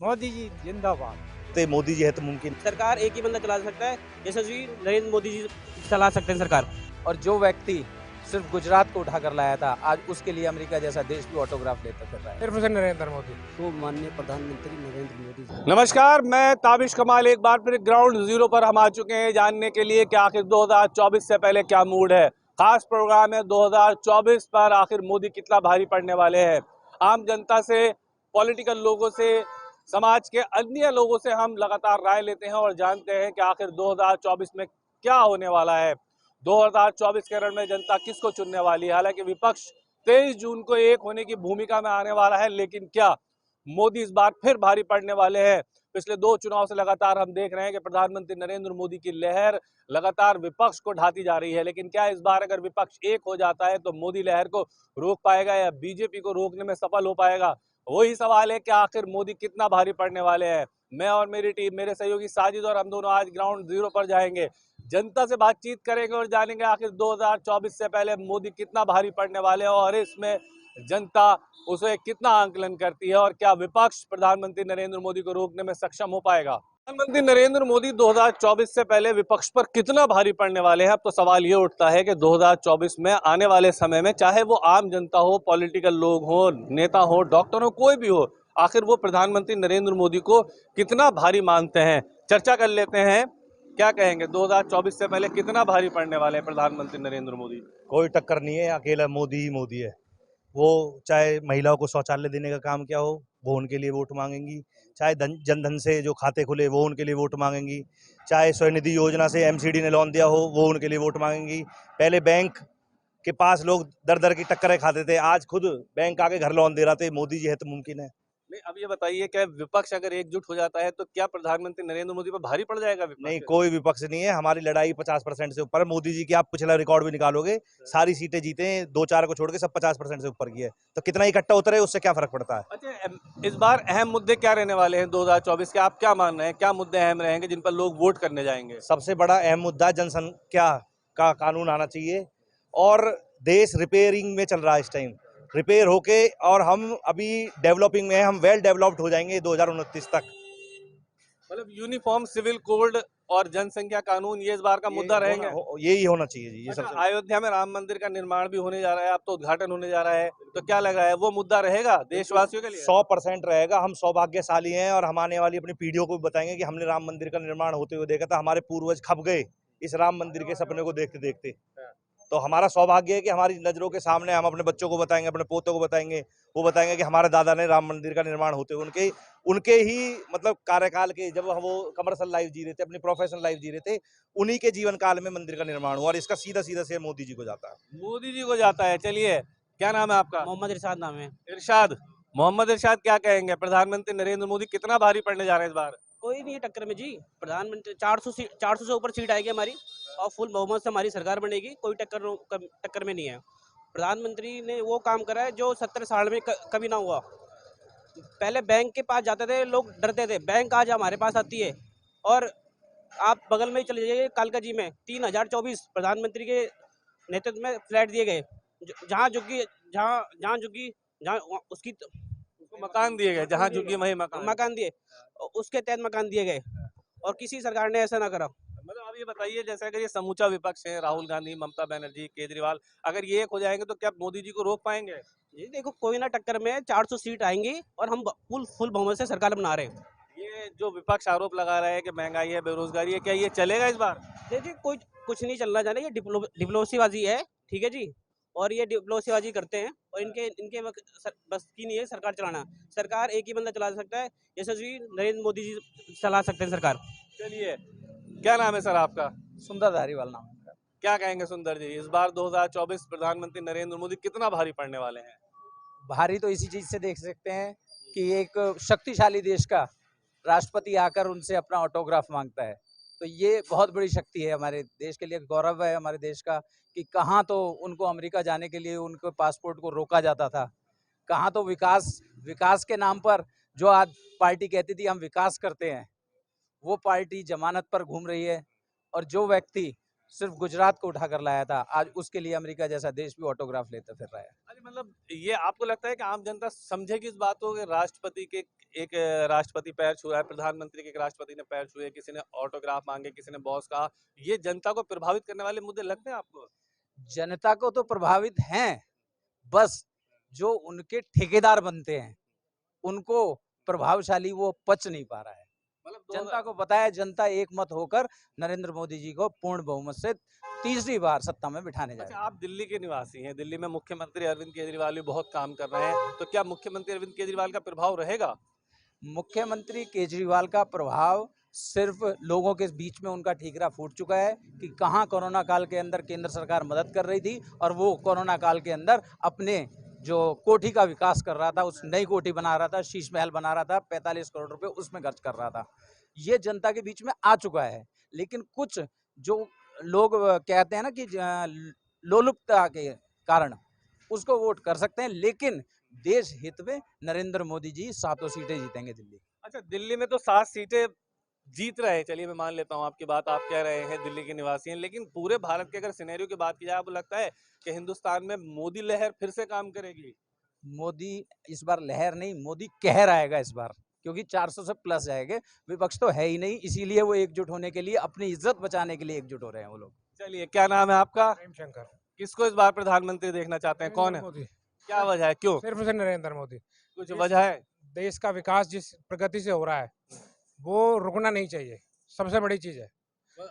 मोदी जी जिंदाबाद। ते मोदी जी है तो मुमकिन। सरकार एक ही बंदा चला सकता है, यशस्वी नरेंद्र मोदी जी चला सकते हैं सरकार। और जो व्यक्ति सिर्फ गुजरात को उठा कर लाया था, आज उसके लिए अमेरिका जैसा देश भी ऑटोग्राफ लेता फिर रहा है। सिर्फ से नरेंद्र मोदी। तो माननीय प्रधानमंत्री नरेंद्र मोदी जी। नमस्कार, मैं ताबिश कमाल एक बार फिर ग्राउंड जीरो पर हम आ चुके हैं जानने के लिए कि आखिर 2024 से पहले क्या मूड है। खास प्रोग्राम है 2024 पर, आखिर मोदी कितना भारी पड़ने वाले हैं। आम जनता से, पॉलिटिकल लोगों से, समाज के अन्य लोगों से हम लगातार राय लेते हैं और जानते हैं कि आखिर 2024 में क्या होने वाला है। 2024 के रण में जनता किसको चुनने वाली है। हालांकि विपक्ष 23 जून को एक होने की भूमिका में आने वाला है, लेकिन क्या मोदी इस बार फिर भारी पड़ने वाले हैं। पिछले 2 चुनाव से लगातार हम देख रहे हैं कि प्रधानमंत्री नरेंद्र मोदी की लहर लगातार विपक्ष को ढाती जा रही है, लेकिन क्या इस बार अगर विपक्ष एक हो जाता है तो मोदी लहर को रोक पाएगा या बीजेपी को रोकने में सफल हो पाएगा। वही सवाल है कि आखिर मोदी कितना भारी पड़ने वाले हैं। मैं और मेरी टीम, मेरे सहयोगी साजिद और हम दोनों आज ग्राउंड जीरो पर जाएंगे, जनता से बातचीत करेंगे और जानेंगे आखिर 2024 से पहले मोदी कितना भारी पड़ने वाले हैं और इसमें जनता उसे कितना आंकलन करती है और क्या विपक्ष प्रधानमंत्री नरेंद्र मोदी को रोकने में सक्षम हो पाएगा। प्रधानमंत्री नरेंद्र मोदी 2024 से पहले विपक्ष पर कितना भारी पड़ने वाले हैं। अब तो सवाल ये उठता है कि 2024 में आने वाले समय में, चाहे वो आम जनता हो, पॉलिटिकल लोग हो, नेता हो, डॉक्टर हो, कोई भी हो, आखिर वो प्रधानमंत्री नरेंद्र मोदी को कितना भारी मानते हैं। चर्चा कर लेते हैं, क्या कहेंगे 2024 से पहले कितना भारी पड़ने वाले हैं प्रधानमंत्री नरेंद्र मोदी। कोई टक्कर नहीं है, अकेला मोदी ही मोदी है। वो चाहे महिलाओं को शौचालय देने का काम क्या हो, वो उनके लिए वोट मांगेंगी। चाहे जनधन से जो खाते खुले, वो उनके लिए वोट मांगेंगी। चाहे स्वनिधि योजना से एमसीडी ने लोन दिया हो, वो उनके लिए वोट मांगेंगी। पहले बैंक के पास लोग दर दर की टक्करें खाते थे, आज खुद बैंक आके घर लोन दे रहा था। मोदी जी है तो मुमकिन है। नहीं, अब ये बताइए, क्या विपक्ष अगर एकजुट हो जाता है तो क्या प्रधानमंत्री नरेंद्र मोदी पर भारी पड़ जाएगा विपक्ष? नहीं, कोई विपक्ष नहीं है। हमारी लड़ाई 50% से ऊपर है। मोदी जी की आप पिछला रिकॉर्ड भी निकालोगे, सारी सीटें जीते हैं, 2-4 को छोड़ के सब 50% से ऊपर की है। तो कितना इकट्ठा उतरे, उससे क्या फर्क पड़ता है। अच्छा, इस बार अहम मुद्दे क्या रहने वाले हैं 2024 के, आप क्या मान रहे हैं, क्या मुद्दे अहम रहेंगे जिन पर लोग वोट करने जाएंगे? सबसे बड़ा अहम मुद्दा जनसंख्या का कानून आना चाहिए और देश रिपेयरिंग में चल रहा है इस टाइम। रिपेयर होके, और हम अभी डेवलपिंग में हैं, हम वेल डेवलप्ड हो जाएंगे 2029 तक। मतलब यूनिफॉर्म सिविल कोड और जनसंख्या कानून, ये इस बार का मुद्दा रहेंगे। यही होना चाहिए जी। ये अच्छा, सबसे अयोध्या में राम मंदिर का निर्माण भी होने जा रहा है, अब तो उद्घाटन होने जा रहा है, तो क्या लग रहा है वो मुद्दा रहेगा देशवासियों के लिए? 100% रहेगा। हम सौभाग्यशाली हैं और हम आने वाली अपनी पीढ़ियों को भी बताएंगे कि हमने राम मंदिर का निर्माण होते हुए देखा था। हमारे पूर्वज खप गए इस राम मंदिर के सपने को देखते देखते। तो हमारा सौभाग्य है कि हमारी नजरों के सामने हम अपने बच्चों को बताएंगे, अपने पोतों को बताएंगे। वो बताएंगे कि हमारे दादा ने राम मंदिर का निर्माण होते हुए उनके ही मतलब कार्यकाल के, जब वो कमर्शियल लाइफ जी रहे थे, अपनी प्रोफेशनल लाइफ जी रहे थे, उन्हीं के जीवन काल में मंदिर का निर्माण हुआ और इसका सीधा सीधा से मोदी जी को जाता है। मोदी जी को जाता है। चलिए, क्या नाम है आपका? मोहम्मद इरशाद नाम है। इरशाद, मोहम्मद इरशाद, क्या कहेंगे प्रधानमंत्री नरेंद्र मोदी कितना भारी पड़ने जा रहे हैं इस बार? कोई नहीं है टक्कर में जी। प्रधानमंत्री 400 से ऊपर सीट आएगी हमारी और फुल बहुमत से हमारी सरकार बनेगी। कोई टक्कर में नहीं है। प्रधानमंत्री ने वो काम करा है जो 70 साल में कभी ना हुआ। पहले बैंक के पास जाते थे, लोग डरते थे, बैंक आज हमारे पास आती है। और आप बगल में ही चले जाइए, कालका जी में 3024 प्रधानमंत्री के नेतृत्व में फ्लैट दिए गए, जहाँ झुकी जहाँ झुकी जहाँ उसकी मकान दिए गए, जहाँ झुकी वही मकान दिए, उसके तहत मकान दिए गए और किसी सरकार ने ऐसा ना करा। मतलब आप ये बताइए, जैसे अगर ये समूचा विपक्ष है, राहुल गांधी, ममता बनर्जी, केजरीवाल, अगर ये एक हो जाएंगे तो क्या मोदी जी को रोक पाएंगे? जी देखो, कोई ना टक्कर में 400 सीट आएंगी और हम फुल बहुमत से सरकार बना रहे हैं। ये जो विपक्ष आरोप लगा रहा है कि महंगाई है, बेरोजगारी है, क्या ये चलेगा इस बार? देखिए, कुछ नहीं चलना जाने, ये डिप्लोमेसीबाजी है, ठीक है जी। और ये डिप्लोमेसीबाजी करते हैं और इनके बस की नहीं है सरकार चलाना। सरकार एक ही बंदा चला सकता है, यशस्वी नरेंद्र मोदी जी चला सकते हैं सरकार। चलिए, क्या नाम है सर आपका? सुंदर धारीवाल नाम है। क्या कहेंगे सुंदर जी, इस बार 2024 प्रधानमंत्री नरेंद्र मोदी कितना भारी पड़ने वाले हैं? भारी तो इसी चीज से देख सकते हैं कि एक शक्तिशाली देश का राष्ट्रपति आकर उनसे अपना ऑटोग्राफ मांगता है, तो ये बहुत बड़ी शक्ति है हमारे देश के लिए। गौरव है हमारे देश का कि कहाँ तो उनको अमेरिका जाने के लिए उनके पासपोर्ट को रोका जाता था, कहाँ तो विकास के नाम पर जो आज पार्टी कहती थी हम विकास करते हैं, वो पार्टी जमानत पर घूम रही है। और जो व्यक्ति सिर्फ गुजरात को उठाकर लाया था, आज उसके लिए अमेरिका जैसा देश भी ऑटोग्राफ लेते फिर रहा है। अरे मतलब ये आपको लगता है कि आम जनता समझेगी इस बात को कि राष्ट्रपति के एक राष्ट्रपति पैर छू रहा है, प्रधानमंत्री के एक राष्ट्रपति ने पैर छुए, किसी ने ऑटोग्राफ मांगे, किसी ने बॉस कहा, ये जनता को प्रभावित करने वाले मुद्दे लगते हैं आपको? जनता को तो प्रभावित हैं, बस जो उनके ठेकेदार बनते हैं उनको प्रभावशाली वो पच नहीं पा रहा है। मतलब जनता को पता है, जनता एक मत होकर नरेंद्र मोदी जी को पूर्ण बहुमत से तीसरी बार सत्ता में बिठाने जा अच्छा, रहे हैं। आप दिल्ली के निवासी हैं, दिल्ली में मुख्यमंत्री अरविंद केजरीवाल भी बहुत काम कर रहे हैं, तो क्या मुख्यमंत्री अरविंद केजरीवाल का प्रभाव रहेगा? मुख्यमंत्री केजरीवाल का प्रभाव सिर्फ लोगों के बीच में उनका ठीकरा फूट चुका है कि कहां कोरोना काल के अंदर केंद्र सरकार मदद कर रही थी और वो कोरोना काल के अंदर अपने जो कोठी का विकास कर रहा था, उस नई कोठी बना रहा था, शीश महल बना रहा था, 45 करोड़ रुपए उसमें खर्च कर रहा था। ये जनता के बीच में आ चुका है। लेकिन कुछ जो लोग कहते हैं ना कि लोलुपता के कारण उसको वोट कर सकते हैं, लेकिन देश हित में नरेंद्र मोदी जी 7 सीटें जीतेंगे दिल्ली। अच्छा, दिल्ली में तो 7 सीटें जीत रहे हैं, चलिए मैं मान लेता हूँ आपकी बात, आप कह रहे हैं दिल्ली के निवासी हैं, लेकिन पूरे भारत के अगर सिनेरियो की बात की जाए, आपको लगता है कि हिंदुस्तान में मोदी लहर फिर से काम करेगी? मोदी इस बार लहर नहीं, मोदी कहर आएगा इस बार, क्योंकि 400 से प्लस जाएंगे। विपक्ष तो है ही नहीं, इसीलिए वो एकजुट होने के लिए, अपनी इज्जत बचाने के लिए एकजुट हो रहे हैं वो लोग। चलिए, क्या नाम है आपका? प्रेम शंकर। किसको इस बार प्रधानमंत्री देखना चाहते हैं, कौन है? मोदी। क्या वजह है, क्यों? सिर्फ से नरेंद्र मोदी। कुछ वजह है? देश का विकास जिस प्रगति से हो रहा है वो रुकना नहीं चाहिए, सबसे बड़ी चीज है।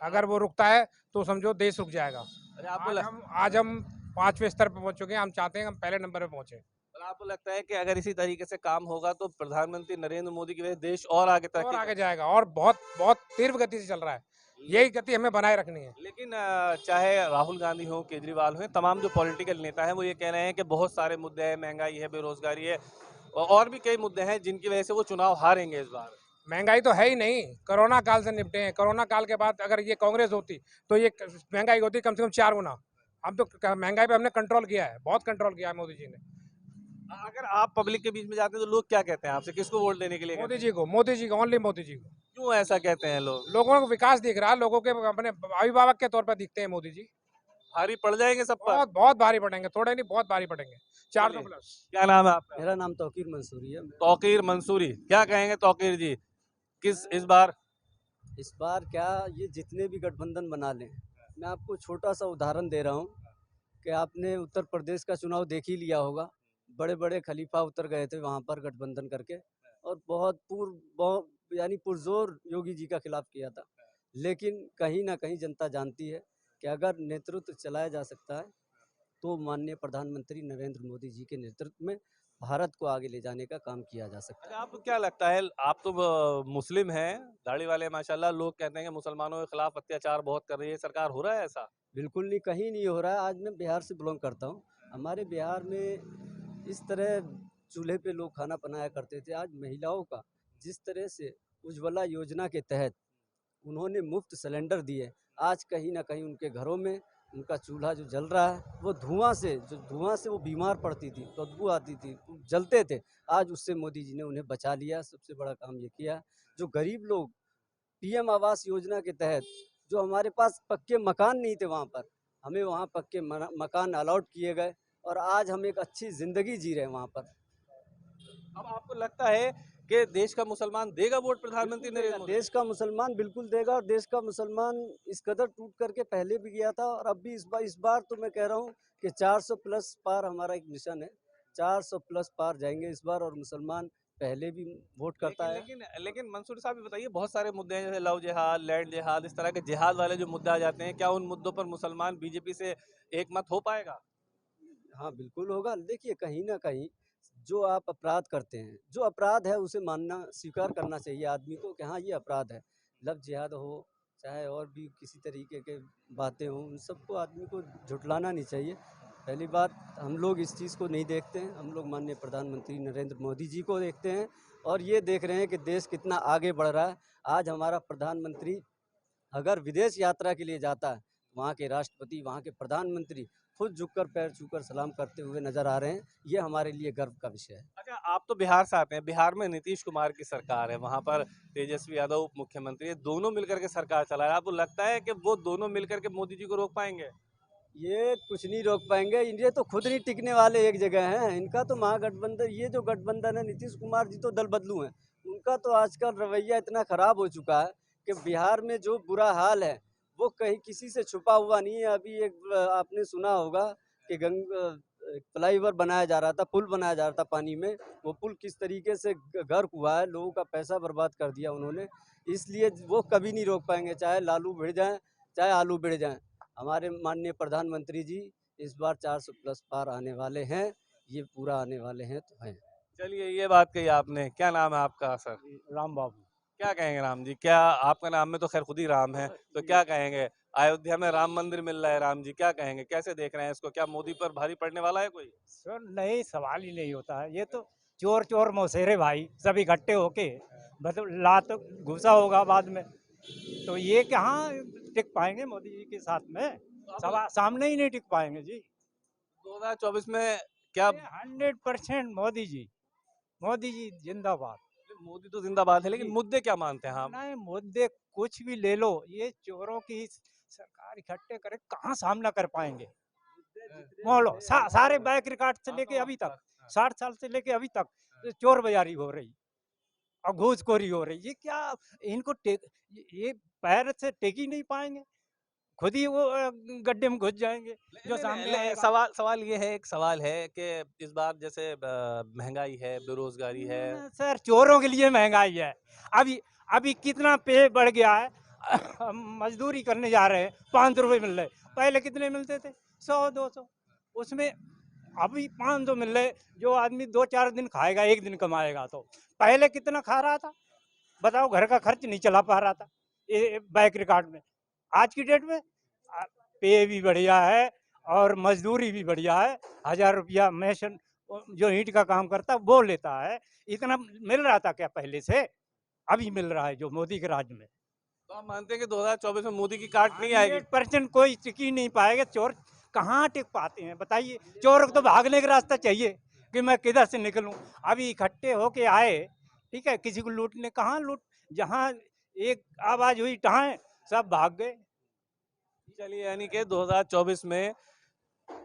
अगर वो रुकता है तो समझो देश रुक जाएगा। अरे आपको आज हम 5वें स्तर पे पहुंच चुके हैं, हम चाहते हैं हम पहले नंबर पे पहुंचे। और आपको लगता है कि अगर इसी तरीके से काम होगा तो प्रधानमंत्री नरेंद्र मोदी की वजह से देश और आगे और तरक्की आगे जाएगा, और बहुत बहुत तीव्र गति से चल रहा है। यही गति हमें बनाए रखनी है। लेकिन चाहे राहुल गांधी हो, केजरीवाल हो, तमाम जो पॉलिटिकल नेता हैं वो ये कह रहे हैं कि बहुत सारे मुद्दे हैं, महंगाई है, बेरोजगारी है और भी कई मुद्दे हैं जिनकी वजह से वो चुनाव हारेंगे इस बार। महंगाई तो है ही नहीं, कोरोना काल से निपटे हैं। कोरोना काल के बाद अगर ये कांग्रेस होती तो ये महंगाई होती कम से कम 4 गुना। हम तो महंगाई पे हमने कंट्रोल किया है, बहुत कंट्रोल किया है मोदी जी ने। अगर आप पब्लिक के बीच में जाते हैं तो लोग क्या कहते हैं आपसे, किसको वोट देने के लिए कहते हैं? मोदी जी को, ओनली मोदी जी को। क्यों ऐसा कहते हैं लोग? लोगों को विकास दिख रहा है, लोगों के अपने अभिभावक के तौर पर दिखते हैं मोदी जी। भारी पड़ जाएंगे सब पर? बहुत बहुत भारी पड़ेंगे, थोड़े नहीं बहुत भारी पड़ेंगे। 400 प्लस। क्या नाम है आपका? मेरा नाम तौकीर मंसूरी है। तौकीर मंसूरी। क्या कहेंगे तौकीर जी, किस इस बार? इस बार क्या, ये जितने भी गठबंधन बना लें, मैं आपको छोटा सा उदाहरण दे रहा हूँ कि आपने उत्तर प्रदेश का चुनाव देख ही लिया होगा। बड़े बड़े खलीफा उतर गए थे वहाँ पर गठबंधन करके, और बहुत यानी पुरजोर योगी जी का खिलाफ किया था। लेकिन कहीं ना कहीं जनता जानती है कि अगर नेतृत्व चलाया जा सकता है तो माननीय प्रधानमंत्री नरेंद्र मोदी जी के नेतृत्व में भारत को आगे ले जाने का काम किया जा सकता है। अच्छा, आपको क्या लगता है, आप तो मुस्लिम हैं, दाढ़ी वाले माशाल्लाह, लोग कहते हैं कि मुसलमानों के खिलाफ अत्याचार बहुत कर रही है सरकार, हो रहा है ऐसा? बिल्कुल नहीं, कहीं नहीं हो रहा है। आज मैं बिहार से बिलोंग करता हूँ। हमारे बिहार में इस तरह चूल्हे पे लोग खाना बनाया करते थे। आज महिलाओं का जिस तरह से उज्ज्वला योजना के तहत उन्होंने मुफ्त सिलेंडर दिए, आज कहीं ना कहीं उनके घरों में उनका चूल्हा जो जल रहा है वो धुआं से वो बीमार पड़ती थी, बदबू आती थी, जलते थे। आज उससे मोदी जी ने उन्हें बचा लिया। सबसे बड़ा काम ये किया। जो गरीब लोग पीएम आवास योजना के तहत, जो हमारे पास पक्के मकान नहीं थे, वहाँ पर हमें वहाँ पक्के मकान अलॉट किए गए और आज हम एक अच्छी ज़िंदगी जी रहे हैं वहाँ पर। अब आपको लगता है कि देश का मुसलमान देगा वोट प्रधानमंत्री नरेंद्र मोदी? देश का मुसलमान बिल्कुल देगा, और देश का मुसलमान इस कदर टूट करके पहले भी गया था और अब भी इस बार तो मैं कह रहा हूँ कि 400 प्लस पार हमारा एक मिशन है। 400 प्लस पार जाएंगे इस बार, और मुसलमान पहले भी वोट करता है। लेकिन मंसूर साहब ये बताइए, बहुत सारे मुद्दे हैं जैसे लव जिहाद, लैंड जिहाद, इस तरह के जिहाद वाले जो मुद्दे आ जाते हैं, क्या उन मुद्दों पर मुसलमान बीजेपी से एक मत हो पाएगा? हाँ बिल्कुल होगा। देखिए, कहीं ना कहीं जो आप अपराध करते हैं, जो अपराध है उसे मानना, स्वीकार करना चाहिए आदमी को कि हाँ ये अपराध है। लव जिहाद हो चाहे और भी किसी तरीके के बातें हों, उन सबको आदमी को झुटलाना नहीं चाहिए। पहली बात, हम लोग इस चीज़ को नहीं देखते हैं। हम लोग माननीय प्रधानमंत्री नरेंद्र मोदी जी को देखते हैं और ये देख रहे हैं कि देश कितना आगे बढ़ रहा है। आज हमारा प्रधानमंत्री अगर विदेश यात्रा के लिए जाता है, वहाँ के राष्ट्रपति, वहाँ के प्रधानमंत्री खुद झुककर पैर छूकर सलाम करते हुए नजर आ रहे हैं। ये हमारे लिए गर्व का विषय है। अच्छा, आप तो बिहार से आते हैं, बिहार में नीतीश कुमार की सरकार है, वहां पर तेजस्वी यादव उप मुख्यमंत्री है, दोनों मिलकर के सरकार चला रहा है। आपको लगता है कि वो दोनों मिलकर के मोदी जी को रोक पाएंगे? ये कुछ नहीं रोक पाएंगे, ये तो खुद नहीं टिकने वाले एक जगह हैं। इनका तो महागठबंधन, ये जो गठबंधन है, नीतीश कुमार जी तो दल बदलू हैं। उनका तो आजकल रवैया इतना खराब हो चुका है कि बिहार में जो बुरा हाल है वो कहीं किसी से छुपा हुआ नहीं है। अभी एक आपने सुना होगा कि फ्लाईओवर बनाया जा रहा था, पुल बनाया जा रहा था पानी में। वो पुल किस तरीके से गर्क हुआ है, लोगों का पैसा बर्बाद कर दिया उन्होंने। इसलिए वो कभी नहीं रोक पाएंगे, चाहे लालू भिड़ जाएं चाहे आलू भिड़ जाएं। हमारे माननीय प्रधानमंत्री जी इस बार 400 प्लस पार आने वाले हैं, ये पूरा आने वाले हैं तो हैं। चलिए, ये बात कही आपने। क्या नाम है आपका सर? राम बाबू। क्या कहेंगे राम जी? क्या आपका नाम में तो खैर खुद ही राम है, तो क्या कहेंगे? अयोध्या में राम मंदिर मिल रहा है, राम जी क्या कहेंगे, कैसे देख रहे हैं इसको? क्या मोदी पर भारी पड़ने वाला है कोई? सर नहीं, सवाल ही नहीं होता है। ये तो चोर चोर मौसेरे भाई सब इकट्ठे होके मतलब लात घुसा होगा बाद में, तो ये कहाँ टिक पाएंगे मोदी जी के साथ में? सामने ही नहीं टिक पाएंगे जी। 2024 में क्या 100% मोदी जी जिंदाबाद। मोदी तो जिंदाबाद है, लेकिन मुद्दे क्या मानते हैं आप? नहीं, मुद्दे कुछ भी ले लो, ये चोरों की सरकार इकट्ठे करे कहाँ सामना कर पाएंगे? मान लो सारे बैक रिकॉर्ड से लेके अभी तक 60 साल से लेके अभी तक चोर बाजारी हो रही और घूसखोरी हो रही। ये क्या इनको ये पैर से टेक ही नहीं पाएंगे, खुद ही वो गड्ढे में घुस जाएंगे जो सामने आएगा। सवाल ये है, एक सवाल है कि इस बार जैसे महंगाई है, बेरोजगारी है। सर चोरों के लिए महंगाई है। अभी अभी कितना पे बढ़ गया है। हम मजदूरी करने जा रहे हैं, 5 रुपए मिल रहे, पहले कितने मिलते थे? 100-200। उसमें अभी 500 मिल रहे। जो आदमी 2-4 दिन खाएगा, एक दिन कमाएगा, तो पहले कितना खा रहा था बताओ? घर का खर्च नहीं चला पा रहा था बैक रिकॉर्ड में। आज की डेट में पे भी बढ़िया है और मजदूरी भी बढ़िया है। 1000 रुपया मेसन जो ईंट का काम करता है वो लेता है। इतना मिल रहा था क्या पहले से? अभी मिल रहा है जो मोदी के राज में। तो आप मानते हैं कि 2024 में मोदी की काट नहीं आएगी? 100% कोई टिक ही नहीं पाएगा। चोर कहाँ टिक पाते हैं बताइए? चोर को तो भागने का रास्ता चाहिए कि मैं किधर से निकलूं। अभी इकट्ठे होके आए, ठीक है, किसी को लूटने, कहाँ लूट? जहाँ एक आवाज हुई टहां सब भाग गए। चलिए, यानी कि 2024 में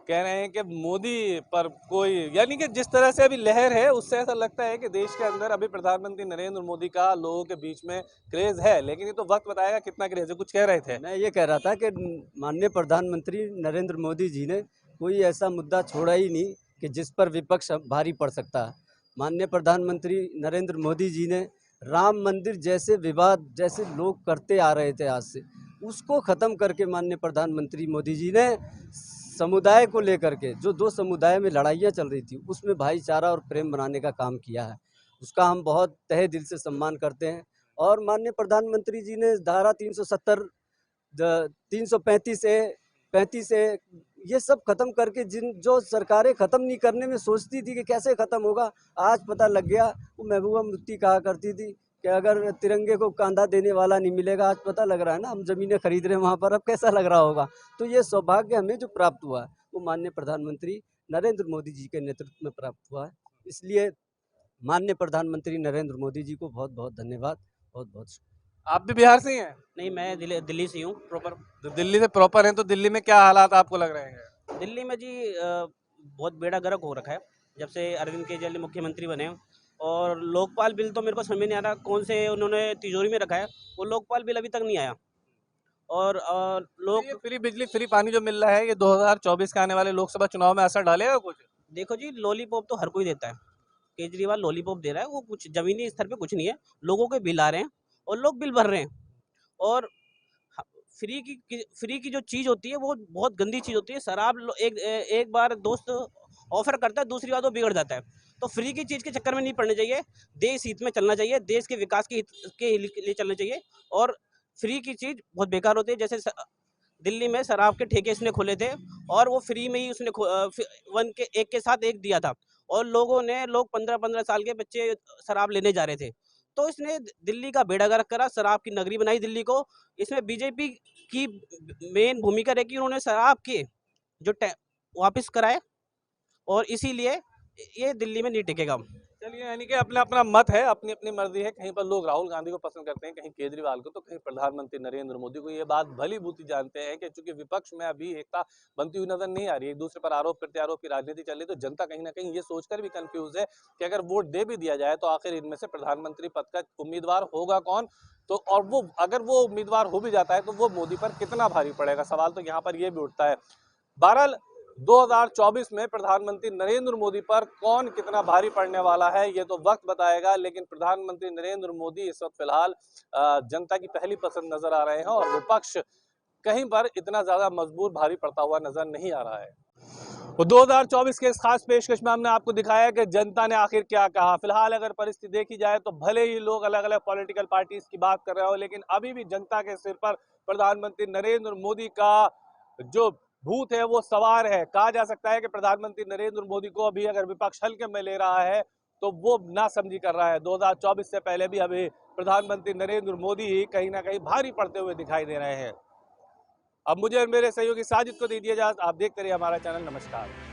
कह रहे हैं कि मोदी पर कोई, यानी कि जिस तरह से अभी लहर है उससे ऐसा लगता है कि देश के अंदर अभी प्रधानमंत्री नरेंद्र मोदी का लोगों के बीच में क्रेज है, लेकिन ये तो वक्त बताएगा कितना क्रेज है। कुछ कह रहे थे? मैं ये कह रहा था कि माननीय प्रधानमंत्री नरेंद्र मोदी जी ने कोई ऐसा मुद्दा छोड़ा ही नहीं कि जिस पर विपक्ष भारी पड़ सकता है। माननीय प्रधानमंत्री नरेंद्र मोदी जी ने राम मंदिर जैसे विवाद जैसे लोग करते आ रहे थे आज से, उसको ख़त्म करके माननीय प्रधानमंत्री मोदी जी ने समुदाय को लेकर के, जो 2 समुदाय में लड़ाइयाँ चल रही थी, उसमें भाईचारा और प्रेम बनाने का काम किया है। उसका हम बहुत तहे दिल से सम्मान करते हैं। और माननीय प्रधानमंत्री जी ने धारा 370 335 से 35 से ये सब खत्म करके, जो सरकारें खत्म नहीं करने में सोचती थी कि कैसे खत्म होगा, आज पता लग गया। वो महबूबा मुफ्ती कहा करती थी कि अगर तिरंगे को कंधा देने वाला नहीं मिलेगा, आज पता लग रहा है ना, हम जमीनें खरीद रहे हैं वहाँ पर, अब कैसा लग रहा होगा। तो ये सौभाग्य हमें जो प्राप्त हुआ है वो माननीय प्रधानमंत्री नरेंद्र मोदी जी के नेतृत्व में प्राप्त हुआ है। इसलिए माननीय प्रधानमंत्री नरेंद्र मोदी जी को बहुत बहुत धन्यवाद, बहुत बहुत शुक्रिया। आप भी बिहार से ही हैं? नहीं, मैं दिल्ली से हूँ प्रॉपर। तो दिल्ली से प्रॉपर हैं, तो दिल्ली में क्या हालात आपको लग रहे हैं? दिल्ली में जी बहुत बेड़ा गर्क हो रखा है जब से अरविंद केजरीवाल मुख्यमंत्री बने हैं। और लोकपाल बिल तो मेरे को समझ नहीं आ रहा कौन से उन्होंने तिजोरी में रखा है। वो लोकपाल बिल अभी तक नहीं आया। और लोग ये फ्री बिजली, फ्री पानी जो मिल रहा है, ये 2024 के आने वाले लोकसभा चुनाव में असर डालेगा कुछ? देखो जी, लॉलीपॉप तो हर कोई देता है। केजरीवाल लॉलीपॉप दे रहा है, वो कुछ जमीनी स्तर पे कुछ नहीं है। लोगों के बिल आ रहे हैं और लोग बिल भर रहे हैं। और फ्री की जो चीज़ होती है वो बहुत गंदी चीज़ होती है। शराब एक बार दोस्त ऑफर करता है, दूसरी बार वो बिगड़ जाता है। तो फ्री की चीज़ के चक्कर में नहीं पड़ना चाहिए, देश हित में चलना चाहिए, देश के विकास के लिए चलना चाहिए। और फ्री की चीज़ बहुत बेकार होती है। जैसे दिल्ली में शराब के ठेके इसने खोले थे और वो फ्री में ही उसने एक के साथ एक दिया था। और लोग 15-15 साल के बच्चे शराब लेने जा रहे थे। तो इसने दिल्ली का बेड़ा गर्क करा, शराब की नगरी बनाई दिल्ली को। इसमें बीजेपी की मेन भूमिका रही कि उन्होंने शराब के जो वापस कराए, और इसीलिए ये दिल्ली में नहीं टिकेगा। चलिए, यानी कि अपना अपना मत है, अपनी अपनी मर्जी है। कहीं पर लोग राहुल गांधी को पसंद करते हैं, कहीं केजरीवाल को, तो कहीं प्रधानमंत्री नरेंद्र मोदी को। ये बात भली भांति जानते हैं कि चूंकि विपक्ष में अभी एकता बनती हुई नजर नहीं आ रही, एक दूसरे पर आरोप प्रत्यारोप की राजनीति चल रही, तो जनता कहीं ना कहीं ये सोचकर भी कंफ्यूज है कि अगर वोट दे भी दिया जाए तो आखिर इनमें से प्रधानमंत्री पद का उम्मीदवार होगा कौन। तो और वो अगर वो उम्मीदवार हो भी जाता है तो वो मोदी पर कितना भारी पड़ेगा, सवाल तो यहाँ पर ये भी उठता है। बहरहाल 2024 में प्रधानमंत्री नरेंद्र मोदी पर कौन कितना भारी पड़ने वाला है ये तो वक्त बताएगा, लेकिन प्रधानमंत्री नरेंद्र मोदी इस वक्त फिलहाल जनता की पहली पसंद नजर आ रहे हैं और विपक्ष कहीं पर इतना ज्यादा मजबूर भारी पड़ता हुआ नजर नहीं आ रहा है। तो 2024 के इस खास पेशकश में हमने आपको दिखाया कि जनता ने आखिर क्या कहा। फिलहाल अगर परिस्थिति देखी जाए तो भले ही लोग अलग अलग पॉलिटिकल पार्टीज की बात कर रहे हो, लेकिन अभी भी जनता के सिर पर प्रधानमंत्री नरेंद्र मोदी का जो भूत है वो सवार है। कहा जा सकता है कि प्रधानमंत्री नरेंद्र मोदी को अभी अगर विपक्ष हल्के में ले रहा है तो वो नासमझी कर रहा है। 2024 से पहले भी अभी प्रधानमंत्री नरेंद्र मोदी ही कहीं ना कहीं भारी पड़ते हुए दिखाई दे रहे हैं। अब मुझे और मेरे सहयोगी साजिद को दीजिए इजाजत। आप देखते रहिए हमारा चैनल। नमस्कार।